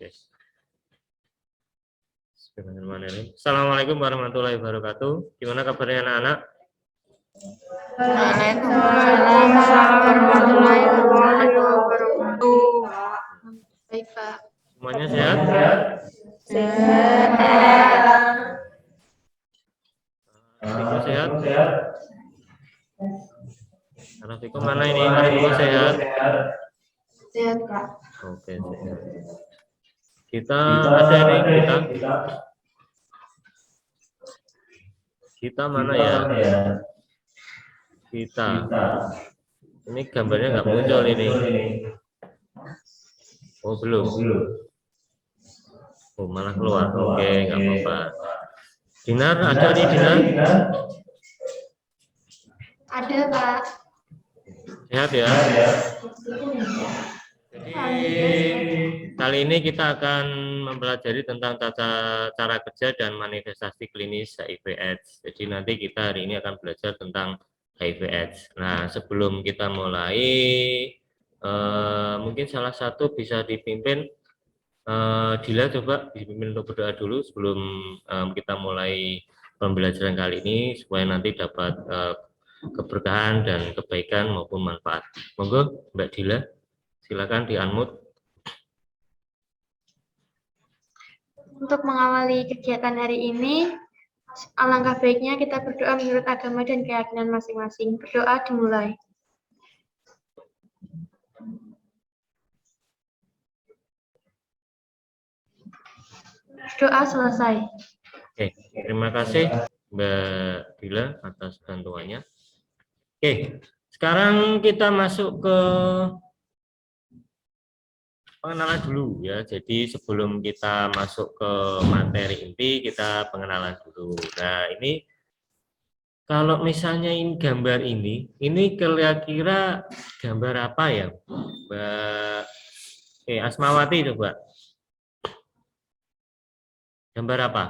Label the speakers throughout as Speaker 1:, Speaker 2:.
Speaker 1: Yes. Assalamualaikum warahmatullahi wabarakatuh. Gimana kabarnya anak-anak?
Speaker 2: Waalaikumsalam warahmatullahi wabarakatuh. Baik, Pak.
Speaker 1: Semuanya sehat?
Speaker 2: Sehat.
Speaker 1: Fiko sehat? Anak Fiko mana ini? Anak Fiko sehat?
Speaker 2: Sehat, Pak.
Speaker 1: Oke, sehat. Kita ada ini kita mana ya? Kita. Ini gambarnya nggak muncul ini. Oh, belum. Oh, malah keluar. Oke, nggak apa-apa. Dinar, ada nih Dinar?
Speaker 2: Ada, Pak.
Speaker 1: Sehat ya? Jadi kali ini kita akan mempelajari tentang cara kerja dan manifestasi klinis HIV/AIDS. Jadi nanti kita hari ini akan belajar tentang HIV/AIDS. Nah, sebelum kita mulai, mungkin salah satu bisa dipimpin. Dila, coba dipimpin untuk berdoa dulu sebelum kita mulai pembelajaran kali ini supaya nanti dapat keberkahan dan kebaikan maupun manfaat. Monggo Mbak Dila, silakan di-unmute.
Speaker 2: Untuk mengawali kegiatan hari ini, alangkah baiknya kita berdoa menurut agama dan keyakinan masing-masing. Berdoa dimulai. Doa selesai.
Speaker 1: Oke, terima kasih Mbak Dila atas bantuannya. Oke, sekarang kita masuk ke pengenalan dulu ya. Jadi sebelum kita masuk ke materi inti, kita pengenalan dulu. Nah, ini kalau misalnya ini gambar ini kira-kira gambar apa ya, Mbak? Asmawati coba. Gambar apa?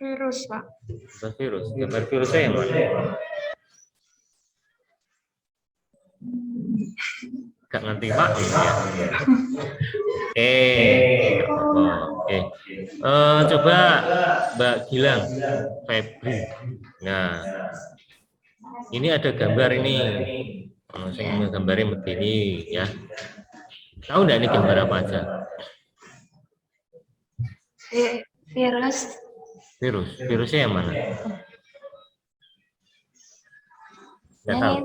Speaker 2: Virus, Pak.
Speaker 1: Gambar virus. Gambar virusnya yang mana? Gak ngerti Pak. Oke. Coba Mbak Gilang, Febri. Nah, ini ada gambar ini. Saya gambarnya begini ya. Tahu nggak ini gambar apa aja?
Speaker 2: Virus.
Speaker 1: Virusnya yang mana? Nggak tahu.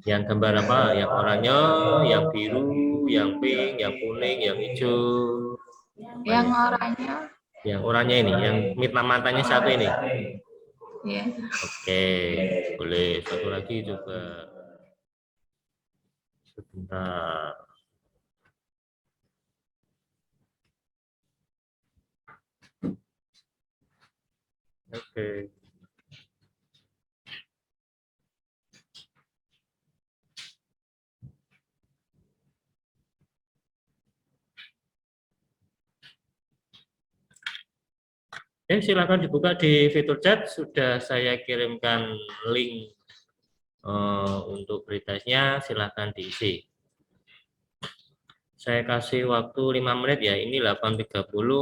Speaker 1: Yang gambar apa? Yang oranye, yang biru, yang pink, yang kuning, yang hijau.
Speaker 2: Yang oranye.
Speaker 1: Yang oranye ini, yang matanya satu ini.
Speaker 2: Ya.
Speaker 1: Oke, boleh. Satu lagi coba. Sebentar. Oke. Silakan dibuka di fitur chat. Sudah saya kirimkan link untuk beritanya. Silakan diisi. Saya kasih waktu 5 menit ya. Ini 8.30.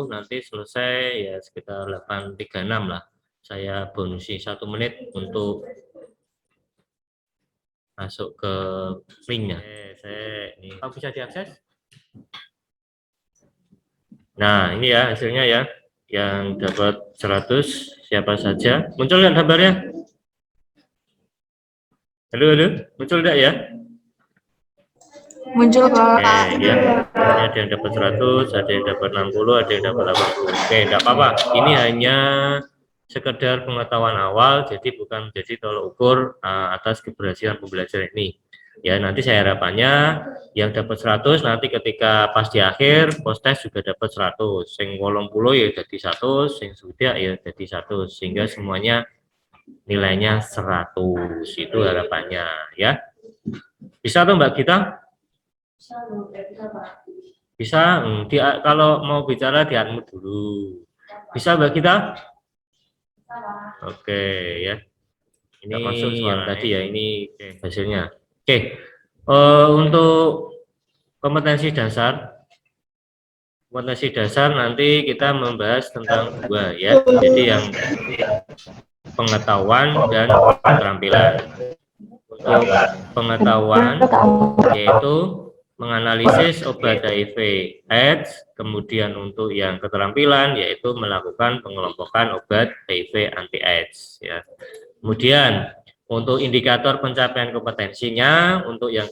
Speaker 1: Nanti selesai ya sekitar 8.36 lah. Saya bonusi 1 menit untuk masuk ke linknya. Ini bisa diakses. Nah, ini ya hasilnya ya. Yang dapat 100 siapa saja? Muncul nggak gambarnya? Halo, muncul enggak ya?
Speaker 2: Muncul, Pak.
Speaker 1: Ya. Ini ada yang dapat 100, ada yang dapat 60, ada yang dapat 80. Oke, enggak apa-apa. Ini hanya sekedar pengetahuan awal, jadi bukan menjadi tolok ukur atas keberhasilan pembelajaran ini. Ya, nanti saya harapannya yang dapat 100 nanti ketika pas di akhir post test juga dapat 100. Sing 80 ya jadi 100, sing sudah ya jadi 100 sehingga semuanya nilainya 100. Itu harapannya ya. Bisa tuh Mbak Gita? Bisa. Kalau mau bicara di unmute dulu. Bisa Mbak Gita? Oke ya. Ini masuk yang tadi ya, ini hasilnya. Oke. Untuk kompetensi dasar. Kompetensi dasar nanti kita membahas tentang 2 ya. Jadi yang pengetahuan dan keterampilan. Untuk pengetahuan yaitu menganalisis obat HIV/AIDS, kemudian untuk yang keterampilan yaitu melakukan pengelompokan obat HIV anti-AIDS ya. Kemudian untuk indikator pencapaian kompetensinya, untuk yang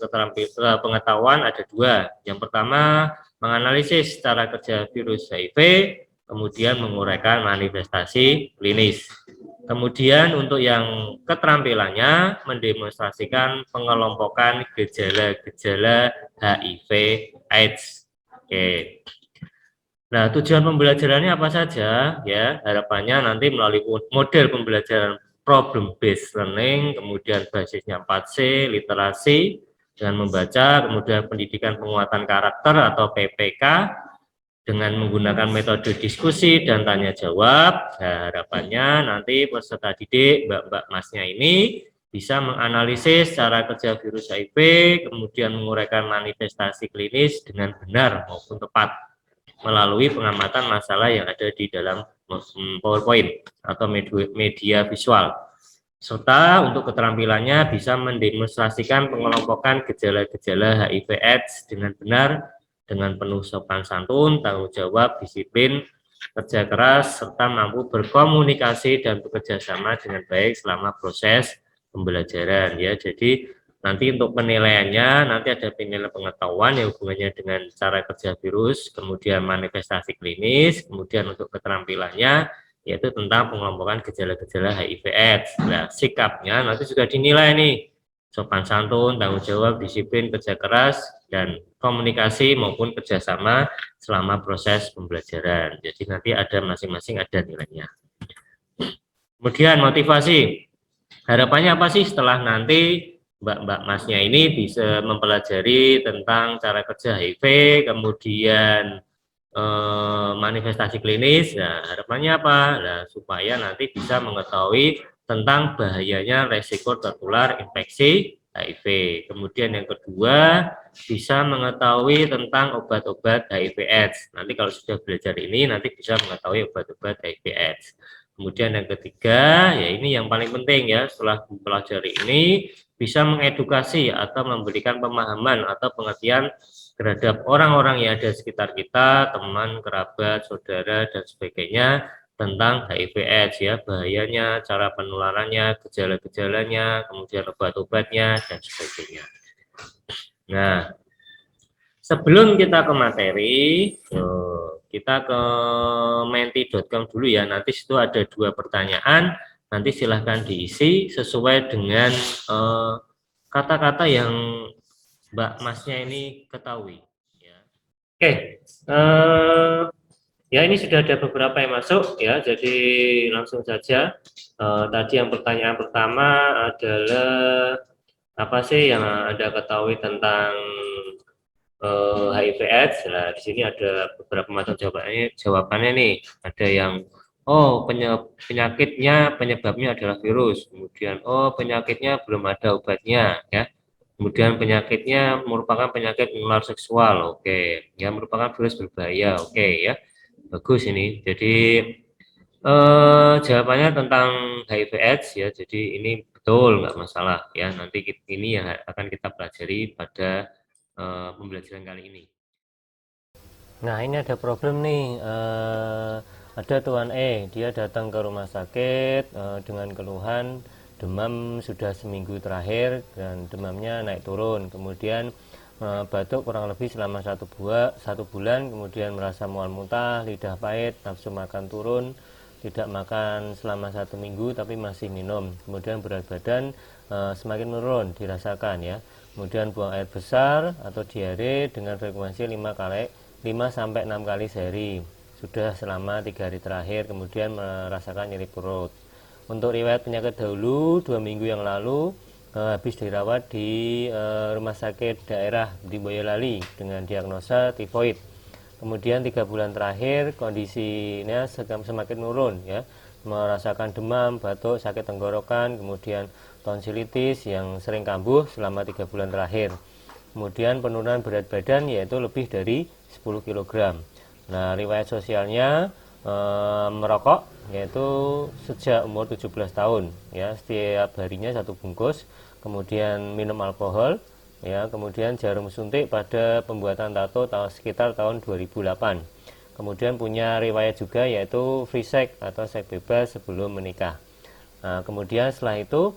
Speaker 1: pengetahuan ada 2. Yang pertama, menganalisis cara kerja virus HIV, kemudian menguraikan manifestasi klinis. Kemudian untuk yang keterampilannya, mendemonstrasikan pengelompokan gejala-gejala HIV/AIDS. Oke. Nah, tujuan pembelajarannya apa saja? Ya, harapannya nanti melalui model pembelajaran problem based learning, kemudian basisnya 4C, literasi dengan membaca, kemudian pendidikan penguatan karakter atau PPK dengan menggunakan metode diskusi dan tanya jawab. Nah, harapannya nanti peserta didik Mbak-mbak Masnya ini bisa menganalisis cara kerja virus HIV, kemudian menguraikan manifestasi klinis dengan benar maupun tepat melalui pengamatan masalah yang ada di dalam PowerPoint atau media visual. Serta untuk keterampilannya bisa mendemonstrasikan pengelompokan gejala-gejala HIV/AIDS dengan benar, dengan penuh sopan santun, tanggung jawab, disiplin, kerja keras, serta mampu berkomunikasi dan bekerja sama dengan baik selama proses pembelajaran ya. Jadi nanti untuk penilaiannya, nanti ada penilaian pengetahuan yang hubungannya dengan cara kerja virus, kemudian manifestasi klinis, kemudian untuk keterampilannya, yaitu tentang pengelompokan gejala-gejala HIV/AIDS. Nah, sikapnya nanti juga dinilai nih, sopan santun, tanggung jawab, disiplin, kerja keras, dan komunikasi maupun kerjasama selama proses pembelajaran. Jadi nanti ada masing-masing ada nilainya. Kemudian motivasi. Harapannya apa sih setelah nanti Mbak Masnya ini bisa mempelajari tentang cara kerja HIV, kemudian manifestasi klinis. Nah, harapannya apa? Nah, supaya nanti bisa mengetahui tentang bahayanya resiko tertular infeksi HIV. Kemudian yang kedua, bisa mengetahui tentang obat-obat HIV/AIDS. Nanti kalau sudah belajar ini, nanti bisa mengetahui obat-obat HIV/AIDS. Kemudian yang ketiga, ya ini yang paling penting ya, setelah mempelajari ini, bisa mengedukasi atau memberikan pemahaman atau pengertian terhadap orang-orang yang ada di sekitar kita, teman, kerabat, saudara, dan sebagainya, tentang HIV/AIDS ya, bahayanya, cara penularannya, gejala-gejalanya, kemudian obat-obatnya, dan sebagainya. Nah, sebelum kita ke materi, kita ke menti.com dulu ya, nanti situ ada 2 pertanyaan, nanti silahkan diisi sesuai dengan kata-kata yang Mbak Masnya ini ketahui. Ya. Oke, ya ini sudah ada beberapa yang masuk ya, jadi langsung saja. Tadi yang pertanyaan pertama adalah apa sih yang Anda ketahui tentang HIV/AIDS? Nah, di sini ada beberapa macam jawabannya nih. Ada yang penyakitnya penyebabnya adalah virus. Kemudian penyakitnya belum ada obatnya ya. Kemudian penyakitnya merupakan penyakit menular seksual. Oke, ya merupakan virus berbahaya. Oke ya. Bagus ini. Jadi jawabannya tentang HIV/AIDS ya. Jadi ini betul nggak masalah ya. Nanti ini yang akan kita pelajari pada pembelajaran kali ini.
Speaker 3: Nah, ini ada problem nih. Ada Tuan dia datang ke rumah sakit dengan keluhan demam sudah seminggu terakhir dan demamnya naik turun. Kemudian batuk kurang lebih selama 1 bulan, kemudian merasa mual muntah, lidah pahit, nafsu makan turun, tidak makan selama 1 minggu tapi masih minum. Kemudian berat badan semakin menurun dirasakan ya. Kemudian buang air besar atau diare dengan frekuensi 5 sampai 6 kali sehari. Sudah selama 3 hari terakhir, kemudian merasakan nyeri perut. Untuk riwayat penyakit dahulu, 2 minggu yang lalu habis dirawat di rumah sakit daerah di Boyolali dengan diagnosa tifoid. Kemudian 3 bulan terakhir kondisinya semakin menurun ya, merasakan demam, batuk, sakit tenggorokan, kemudian tonsilitis yang sering kambuh selama 3 bulan terakhir. kemudian penurunan berat badan yaitu lebih dari 10 kg. Nah, riwayat sosialnya merokok yaitu sejak umur 17 tahun ya, setiap harinya 1 bungkus, kemudian minum alkohol ya, kemudian jarum suntik pada pembuatan tato sekitar tahun 2008. Kemudian punya riwayat juga yaitu free sex atau seks bebas sebelum menikah. Nah, kemudian setelah itu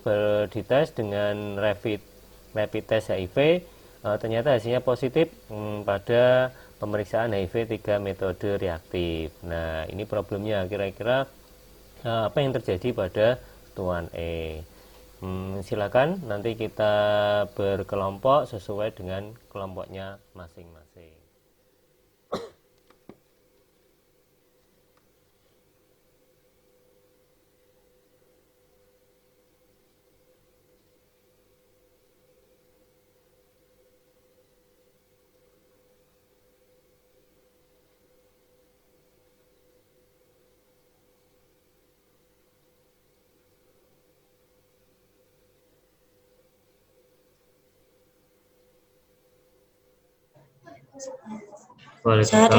Speaker 3: dites dengan rapid test HIV, ternyata hasilnya positif pada pemeriksaan HIV 3 metode reaktif. Nah, ini problemnya kira-kira apa yang terjadi pada Tuan E. Silakan nanti kita berkelompok sesuai dengan kelompoknya masing-masing.
Speaker 4: Saya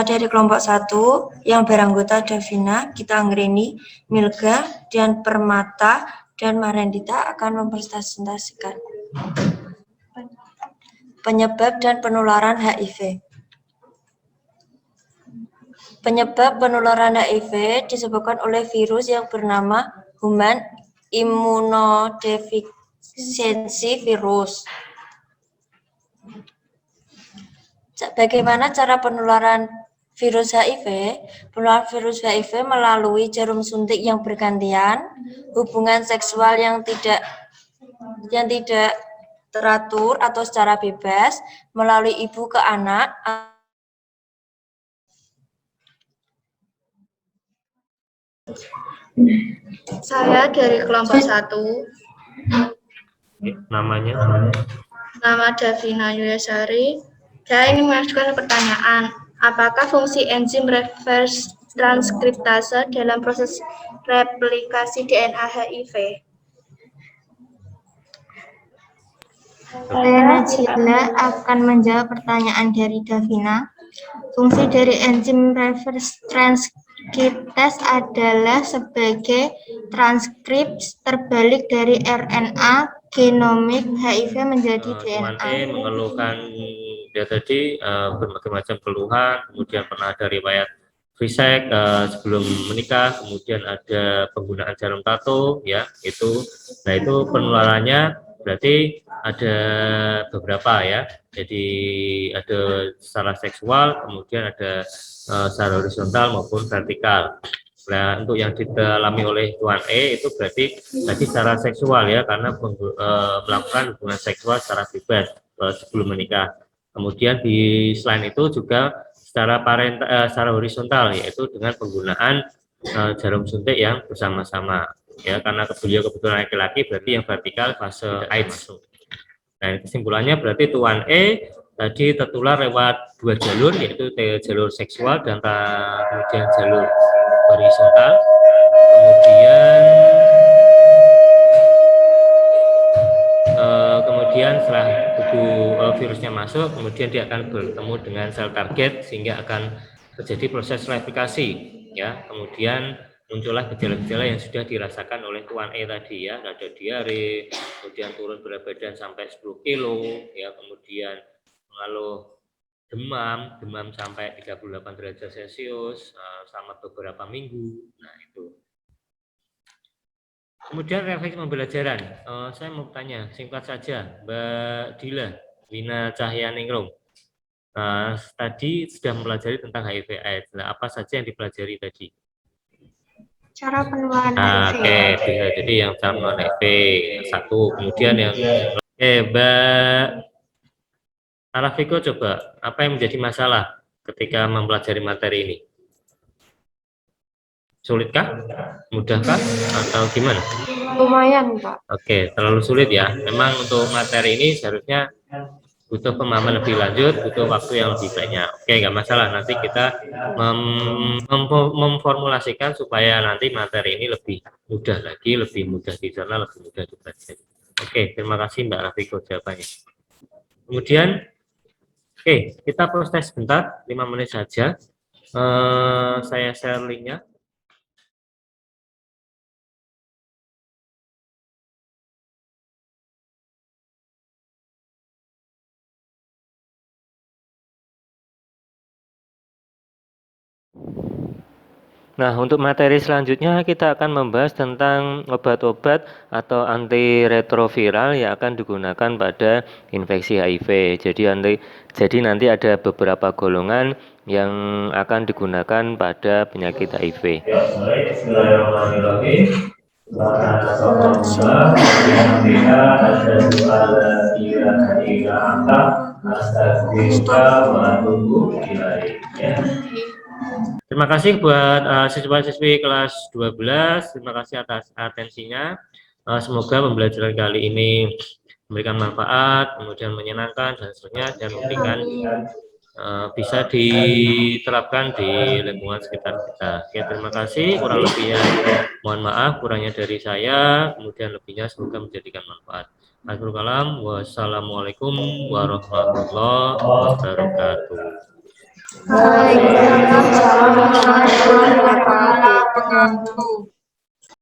Speaker 4: dari kelompok 1 yang beranggota Davina, Gita Anggreni, Milga, dan Permata, dan Marendita akan mempresentasikan penyebab dan penularan HIV. Penyebab penularan HIV disebabkan oleh virus yang bernama Human Immunodeficiency Virus. Bagaimana cara penularan virus HIV? Penularan virus HIV melalui jarum suntik yang bergantian, hubungan seksual yang tidak teratur atau secara bebas, melalui ibu ke anak.
Speaker 2: Saya dari kelompok 1.
Speaker 1: Namanya?
Speaker 2: Nama Davina Yuliasari. Saya ingin mengajukan pertanyaan, apakah fungsi enzim reverse transkriptase dalam proses replikasi DNA HIV?
Speaker 5: Lena Cila akan menjawab pertanyaan dari Davina. Fungsi dari enzim reverse transkriptase adalah sebagai transkripsi terbalik dari RNA genomik HIV menjadi DNA.
Speaker 1: Tuan E mengeluhkan dia tadi berbagai macam keluhan, kemudian pernah ada riwayat free sex sebelum menikah, kemudian ada penggunaan jarum tato, ya itu. Nah itu penularannya berarti ada beberapa ya. Jadi ada secara seksual, kemudian ada secara horizontal maupun vertikal. Nah, untuk yang dialami oleh Tuan E itu berarti tadi secara seksual ya, karena melakukan hubungan seksual secara bebas sebelum menikah. Kemudian di selain itu juga secara secara horizontal, yaitu dengan penggunaan jarum suntik yang bersama-sama ya, karena beliau kebetulan laki-laki, berarti yang vertikal fase AIDS. Nah, kesimpulannya berarti Tuan E tadi tertular lewat 2 jalur, yaitu jalur seksual dan kemudian jalur horizontal. Kemudian setelah virusnya masuk, kemudian dia akan bertemu dengan sel target sehingga akan terjadi proses replikasi ya. Kemudian muncullah gejala-gejala yang sudah dirasakan oleh Tuan E tadi ya, ada diare, kemudian turun berat badan sampai 10 kilo ya, kemudian mengeluh demam sampai 38 derajat Celcius selama beberapa minggu. Nah itu. Kemudian refleks pembelajaran, saya mau tanya singkat saja, Mbak Dila Wina Cahyaningrum. Tadi sudah mempelajari tentang HIV/AIDS. Nah, apa saja yang dipelajari tadi?
Speaker 5: Cara penularan HIV.
Speaker 1: Oke, bisa jadi yang cara penularan HIV satu. Kemudian yang Mbak Arafiko, coba apa yang menjadi masalah ketika mempelajari materi ini? Sulitkah? Mudahkah? Atau gimana?
Speaker 5: Lumayan, Pak.
Speaker 1: Oke, terlalu sulit ya. Memang untuk materi ini seharusnya butuh pemahaman lebih lanjut, butuh waktu yang lebih banyak. Oke, nggak masalah. Nanti kita memformulasikan supaya nanti materi ini lebih mudah lagi, lebih mudah dicerna, lebih mudah dipelajari. Oke, terima kasih Mbak Rafiko jawabannya. Kemudian, oke, kita proses sebentar, 5 menit saja. Saya share linknya.
Speaker 3: Nah, untuk materi selanjutnya kita akan membahas tentang obat-obat atau antiretroviral yang akan digunakan pada infeksi HIV. Jadi nanti ada beberapa golongan yang akan digunakan pada penyakit HIV.
Speaker 1: Terima kasih buat siswa-siswi kelas 12. Terima kasih atas atensinya. Semoga pembelajaran kali ini memberikan manfaat, kemudian menyenangkan dan seterusnya, dan memberikan bisa diterapkan di lingkungan sekitar kita. Oke, terima kasih. Kurang lebihnya mohon maaf, kurangnya dari saya, kemudian lebihnya semoga menjadikan manfaat. Akhirul kalam, wassalamualaikum warahmatullahi wabarakatuh.
Speaker 5: Waalaikumsalam warahmatullahi wabarakatuh.